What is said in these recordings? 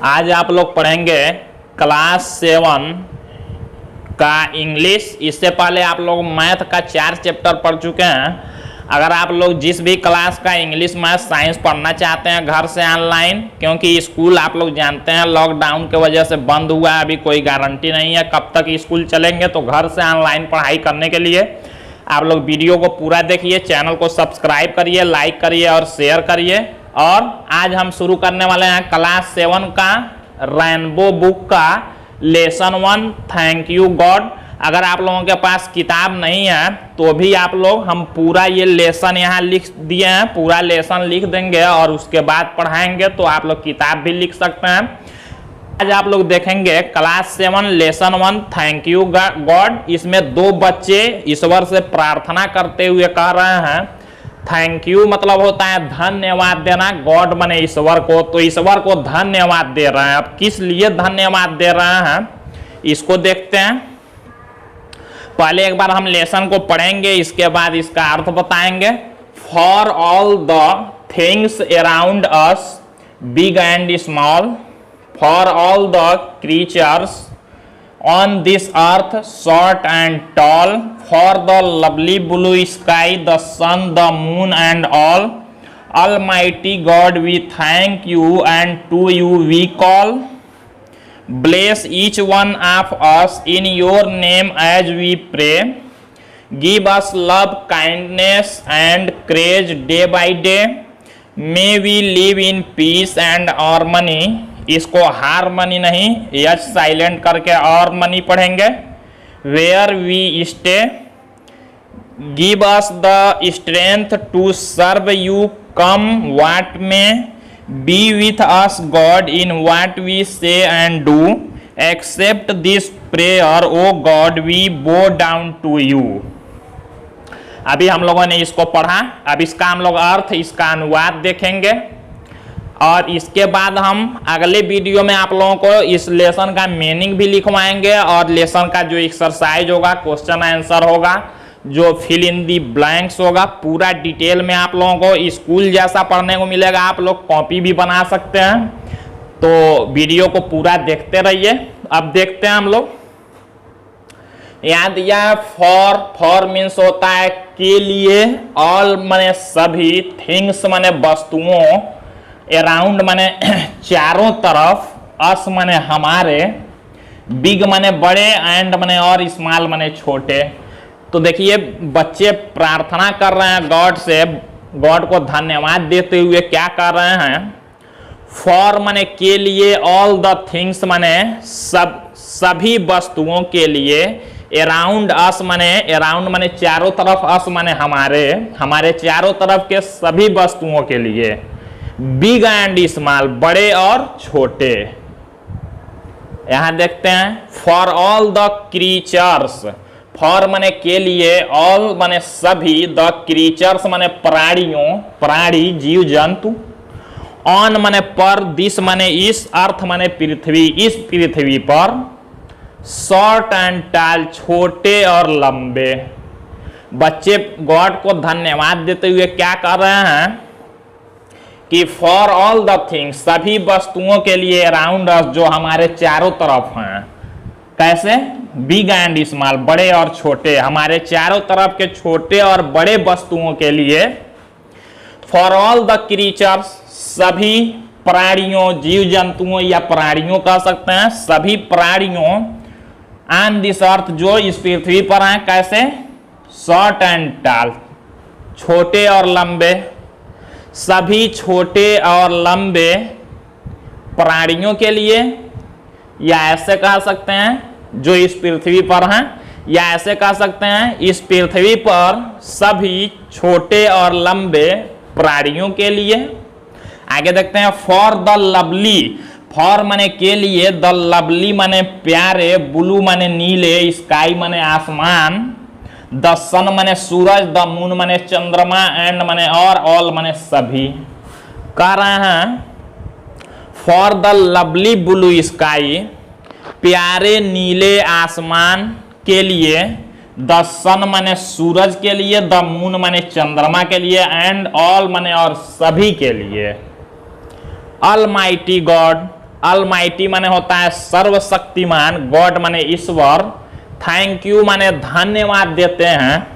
आज आप लोग पढ़ेंगे क्लास 7 का इंग्लिश। इससे पहले आप लोग मैथ का 4 चैप्टर पढ़ चुके हैं। अगर आप लोग जिस भी क्लास का इंग्लिश मैथ साइंस पढ़ना चाहते हैं घर से ऑनलाइन, क्योंकि स्कूल आप लोग जानते हैं लॉकडाउन की वजह से बंद हुआ है, अभी कोई गारंटी नहीं है कब तक स्कूल चलेंगे, तो घर से ऑनलाइन पढ़ाई करने के लिए आप लोग वीडियो को पूरा देखिए, चैनल को सब्सक्राइब करिए, लाइक करिए और शेयर करिए। और आज हम शुरू करने वाले हैं क्लास 7 का रेनबो बुक का लेसन 1 थैंक यू गॉड। अगर आप लोगों के पास किताब नहीं है तो भी आप लोग, हम पूरा ये लेसन यहाँ लिख दिए हैं, पूरा लेसन लिख देंगे और उसके बाद पढ़ाएंगे, तो आप लोग किताब भी लिख सकते हैं। आज आप लोग देखेंगे class 7 lesson 1 thank you God. इसमें 2 बच्चे ईश्वर से प्रार्थना करते हुए कह रहे हैं थैंक यू मतलब होता है धन्यवाद देना, गॉड माने ईश्वर को, तो ईश्वर को धन्यवाद दे रहे हैं। अब किस लिए धन्यवाद दे रहे हैं इसको देखते हैं। पहले एक बार हम लेसन को पढ़ेंगे, इसके बाद इसका अर्थ बताएंगे। For all the things around us big and small, for all the creatures on this earth short and tall, for the lovely blue sky, the sun, the moon and all, Almighty God we thank you and to you we call. Bless each one of us in your name as we pray. Give us love, kindness and courage day by day. May we live in peace and harmony. इसको harmony नहीं, H silent करके और money पढ़ेंगे। Where we stay, give us the strength to serve you, come what may, be with us God in what we say and do, accept this prayer O God we bow down to you. अभी हम लोगों ने इसको पढ़ा, अब इसका हम लोग अर्थ, इसका अनुवाद देखेंगे और इसके बाद हम अगले वीडियो में आप लोगों को इस लेसन का मीनिंग भी लिखवाएंगे और लेसन का जो एक्सरसाइज होगा, क्वेश्चन आंसर होगा, जो फिल इन दी ब्लैंक्स होगा, पूरा डिटेल में आप लोगों को स्कूल जैसा पढ़ने को मिलेगा। आप लोग कॉपी भी बना सकते हैं, तो वीडियो को पूरा देखते रहिए। अब देखते हैं हम लोग, याद दिया फॉर मीन्स होता है के लिए, ऑल माने सभी, थिंग्स माने वस्तुओं, अराउंड माने चारों तरफ, अस माने हमारे, बिग माने बड़े, एंड माने और, स्मॉल माने छोटे। तो देखिए बच्चे प्रार्थना कर रहे हैं गॉड से, गॉड को धन्यवाद देते हुए क्या कर रहे हैं। फॉर माने के लिए, ऑल द थिंग्स माने सभी वस्तुओं के लिए, अराउंड अस माने, अराउंड माने चारों तरफ, अस माने हमारे चारों तरफ के सभी वस्तुओं के लिए, बिग एंड स्मॉल बड़े और छोटे। यहां देखते हैं for all the creatures, for माने के लिए, ऑल माने सभी, द क्रीचर्स माने प्राणियों, प्राणी जीव जंतु, ऑन माने पर, दिस माने इस, अर्थ माने पृथ्वी, इस पृथ्वी पर, शॉर्ट एंड टॉल छोटे और लंबे। बच्चे गॉड को धन्यवाद देते हुए क्या कर रहे हैं कि फॉर ऑल द थिंग्स सभी वस्तुओं के लिए, अराउंड अस जो हमारे चारों तरफ हैं, कैसे, बिग एंड स्मॉल बड़े और छोटे, हमारे चारों तरफ के छोटे और बड़े वस्तुओं के लिए, फॉर ऑल द क्रीचर्स सभी प्राणियों, जीव जंतुओं या प्राणियों कह सकते हैं, सभी प्राणियों, ऑन दिस अर्थ जो इस पृथ्वी पर हैं, कैसे, शॉर्ट एंड टॉल छोटे और लंबे, सभी छोटे और लंबे प्राणियों के लिए, या ऐसे कह सकते हैं जो इस पृथ्वी पर हैं, या ऐसे कह सकते हैं इस पृथ्वी पर सभी छोटे और लंबे प्राणियों के लिए। आगे देखते हैं फॉर द लवली, फॉर माने के लिए, द लवली माने प्यारे, ब्लू माने नीले, स्काई माने आसमान, द सन माने सूरज, द मून माने चंद्रमा, एंड माने और, ऑल माने सभी। कह रहे हैं for the lovely blue sky, प्यारे नीले आसमान के लिए, द सन माने सूरज के लिए, द मून माने चंद्रमा के लिए, एंड ऑल माने और सभी के लिए। ऑलमाइटी गॉड अलमाइटी माने होता है सर्वशक्तिमान, गॉड माने ईश्वर, थैंक यू माने धन्यवाद देते हैं,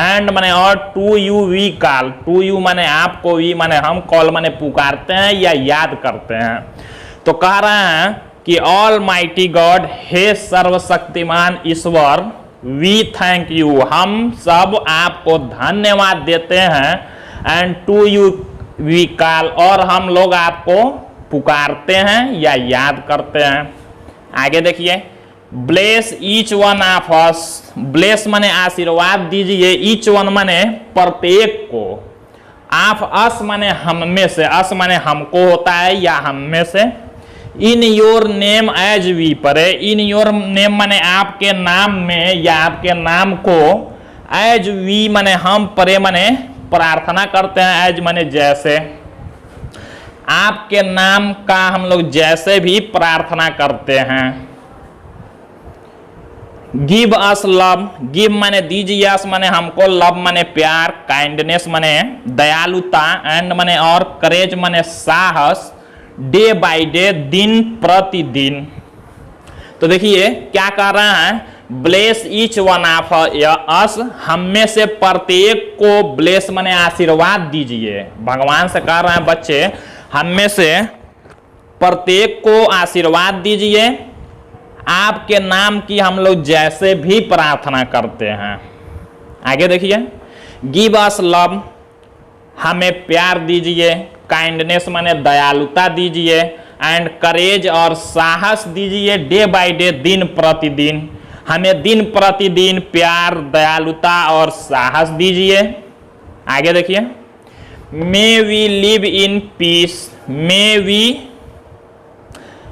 एंड माने और to you we call, to you माने आपको, वी माने हम, कॉल माने पुकारते हैं या याद करते हैं। तो कह रहे हैं कि ऑल माइटी गॉड, हे सर्वशक्तिमान ईश्वर, वी थैंक यू, हम सब आपको धन्यवाद देते हैं, and to you we call, और हम लोग आपको पुकारते हैं या याद करते हैं। आगे देखिए, bless each one of us, bless माने आशीर्वाद दीजिए, ईच वन माने प्रत्येक को, ऑफ अस माने हम में से, अस माने हमको होता है या हम में से, in your name as we pray, in your name माने आपके नाम में या आपके नाम को, एज वी माने हम, परे माने प्रार्थना करते हैं, एज माने जैसे, आपके नाम का हम लोग जैसे भी प्रार्थना करते हैं। गिव अस लव, गिव माने दीजिए, अस माने हमको, लव माने प्यार, काइंडनेस माने दयालुता, एंड माने और, करेज माने साहस, डे बाय डे दिन प्रतिदिन। तो देखिए क्या कह रहा है, ब्लेस ईच वन ऑफ अस, हम में से प्रत्येक को, ब्लेस माने आशीर्वाद दीजिए, भगवान से कह रहे हैं बच्चे हम में से प्रत्येक को आशीर्वाद दीजिए, आपके नाम की हम लोग जैसे भी प्रार्थना करते हैं। आगे देखिए, गिव अस लव, हमें प्यार दीजिए, काइंडनेस माने दयालुता दीजिए, एंड करेज और साहस दीजिए, डे बाय डे दिन प्रतिदिन, हमें दिन प्रतिदिन प्यार, दयालुता और साहस दीजिए। आगे देखिए, may we live in peace, may we,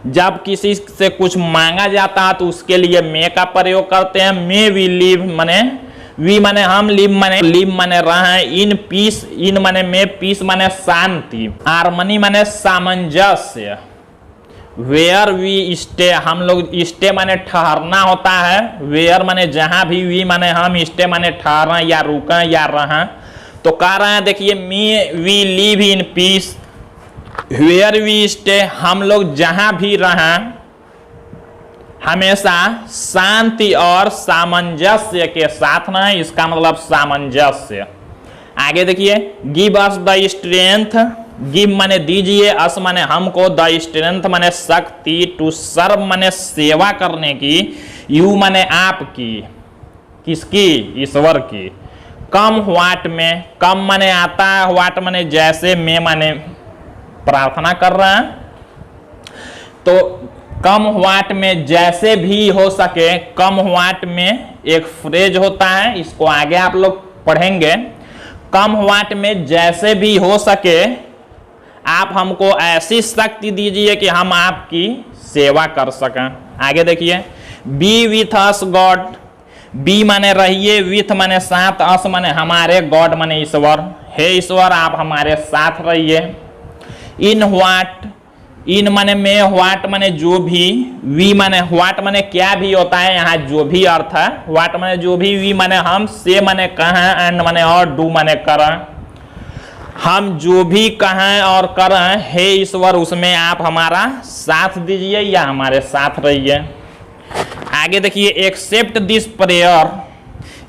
जब किसी से कुछ मांगा जाता है तो उसके लिए मे का प्रयोग करते हैं। मे वी लिव माने वी माने हम, लिव माने रहे, इन पीस, इन माने में, पीस माने शांति, हार्मनी माने सामंजस्य, वेयर वी स्टे, हम लोग, स्टे माने ठहरना होता है, वेयर माने जहां भी, वी माने हम, स्टे माने ठहरना या रुकना या रहें। तो कह रहे हैं देखिए, may we live in peace, where we stay, हम लोग जहां भी रहें हमेशा शांति और सामंजस्य के साथ ना, इसका मतलब सामंजस्य। आगे देखिए, give us the strength, give माने दीजिए, अस माने हमको, द स्ट्रेंथ माने शक्ति, टू सर्व माने सेवा करने की, यू माने आपकी, किसकी, ईश्वर की, कम व्हाट में, कम माने आता है, व्हाट माने जैसे, में माने प्रार्थना कर रहे हैं, तो कम व्हाट में जैसे भी हो सके, कम व्हाट में एक फ्रेज होता है, इसको आगे आप लोग पढ़ेंगे, कम व्हाट में जैसे भी हो सके आप हमको ऐसी शक्ति दीजिए कि हम आपकी सेवा कर सकें। आगे देखिए, be with us God, be माने रहिए, विथ माने साथ, अस माने हमारे, गॉड माने ईश्वर, हे ईश्वर आप हमारे साथ रहिए। इन व्हाट, इन माने में, व्हाट माने जो भी, वी माने व्हाट माने क्या भी होता है, यहाँ जो भी अर्थ है, व्हाट माने जो भी, वी माने हम, से माने कहें, एंड माने और, डू माने करें, हम जो भी कहें और करें हे ईश्वर उसमें आप हमारा साथ दीजिए या हमारे साथ रहिए। आगे देखिए, एक्सेप्ट दिस प्रेयर,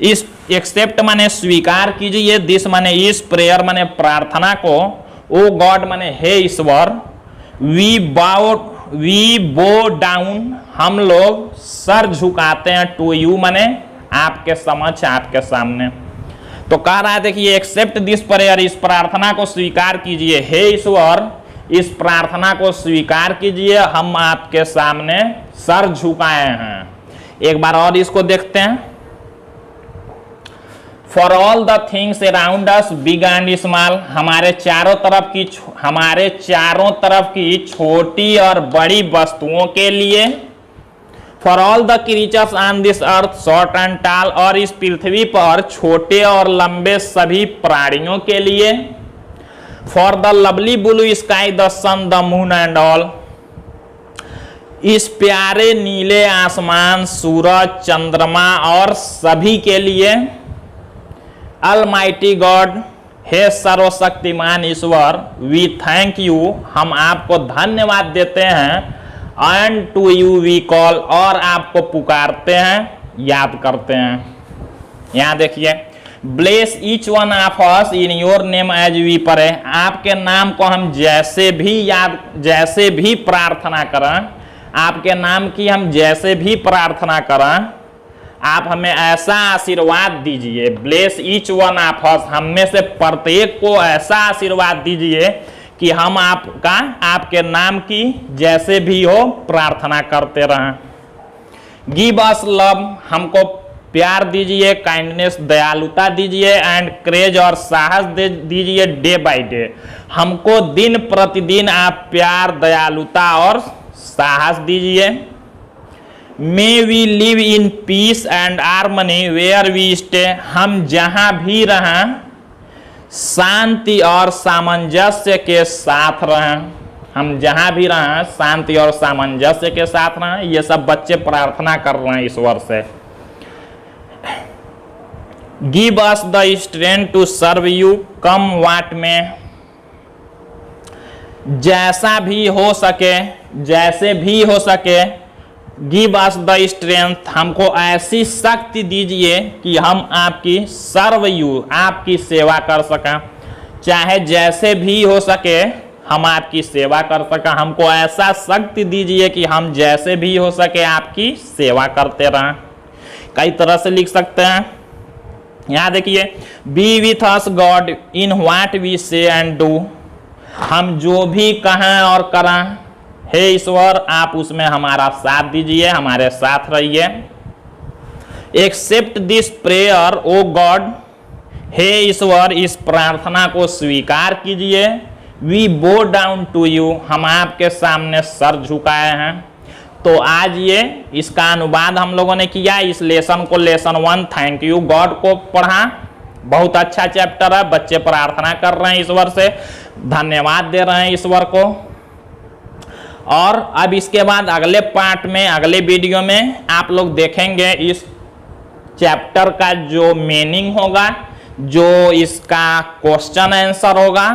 इस एक्सेप्ट माने स्वीकार कीजिए, दिस माने इस, प्रेयर माने प्रार्थना को, ओ गॉड माने हे ईश्वर, वी बो डाउन, हम लोग सर झुकाते हैं, टू यू माने आपके समक्ष, आपके सामने। तो कह रहा है देखिए, एक्सेप्ट दिस प्रेयर, इस प्रार्थना को स्वीकार कीजिए, हे ईश्वर इस प्रार्थना को स्वीकार कीजिए, हम आपके सामने सर झुकाए हैं। एक बार और इसको देखते हैं। For all the things around us big and small, हमारे चारों तरफ की छोटी और बड़ी वस्तुओं के लिए। For all the creatures on this earth short and tall, और इस पृथ्वी पर छोटे और लंबे सभी प्राणियों के लिए। For the lovely blue sky the sun the moon and all, इस प्यारे नीले आसमान, सूरज, चंद्रमा और सभी के लिए। अलमाइटी गॉड, हे सर्वशक्तिमान ईश्वर, वी थैंक यू, हम आपको धन्यवाद देते हैं। And to you we call, और आपको पुकारते हैं, याद करते हैं। यहां देखिए, bless each one of us in your name as we pray, आपके नाम को हम जैसे भी प्रार्थना करें, आपके नाम की हम जैसे भी प्रार्थना करें, आप हमें ऐसा आशीर्वाद दीजिए। ब्लेस ईच वन ऑफ अस, हम में से प्रत्येक को ऐसा आशीर्वाद दीजिए कि हम आपके नाम की जैसे भी हो प्रार्थना करते रहें। गिव अस लव, हमको प्यार दीजिए, काइंडनेस दयालुता दीजिए, एंड करेज और साहस दीजिए डे बाय डे, हमको दिन प्रतिदिन आप प्यार दयालुता और साहस दीजिए। May we live in peace and harmony where we stay, हम जहां भी रहें शांति और सामंजस्य के साथ रहें, हम जहां भी रहें शांति और सामंजस्य के साथ रहें। ये सब बच्चे प्रार्थना कर रहे हैं ईश्वर से। Give us the strength to serve you come what may, जैसा भी हो सके, जैसे भी हो सके, गिव अस द स्ट्रेंथ, हमको ऐसी शक्ति दीजिए कि हम आपकी सर्व यू, आपकी सेवा कर सकें, चाहे जैसे भी हो सके हम आपकी सेवा कर सकें। हमको ऐसा शक्ति दीजिए कि हम जैसे भी हो सके आपकी सेवा करते रहें। कई तरह से लिख सकते हैं। यहाँ देखिए, be with us God in what we say and do, हम जो भी कहें और करें, हे ईश्वर आप उसमें हमारा साथ दीजिए, हमारे साथ रहिए। Accept this prayer O God, हे ईश्वर इस प्रार्थना को स्वीकार कीजिए। We bow down to you, हम आपके सामने सर झुकाए हैं। तो आज ये इसका अनुवाद हम लोगों ने किया। इस लेसन को, लेसन 1 थैंक यू गॉड को पढ़ा। बहुत अच्छा चैप्टर है, बच्चे प्रार्थना कर रहे हैं ईश्वर से, धन्यवाद दे रहे हैं ईश्वर को। और अब इसके बाद अगले पार्ट में, अगले वीडियो में आप लोग देखेंगे इस चैप्टर का जो मीनिंग होगा, जो इसका क्वेश्चन आंसर होगा,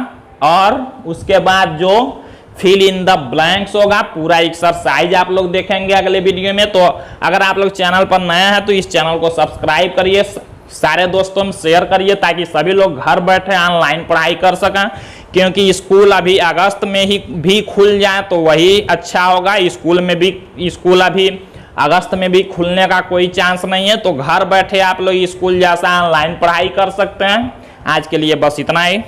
और उसके बाद जो फिल इन द ब्लैंक्स होगा, पूरा एक्सरसाइज आप लोग देखेंगे अगले वीडियो में। तो अगर आप लोग चैनल पर नए हैं तो इस चैनल को सब्सक्राइब करिए, सारे दोस्तों में शेयर करिए, ताकि सभी लोग घर बैठे ऑनलाइन पढ़ाई कर सकें। क्योंकि स्कूल अभी अगस्त में ही भी खुल जाए तो वही अच्छा होगा। स्कूल अभी अगस्त में भी खुलने का कोई चांस नहीं है, तो घर बैठे आप लोग स्कूल जैसा ऑनलाइन पढ़ाई कर सकते हैं। आज के लिए बस इतना ही।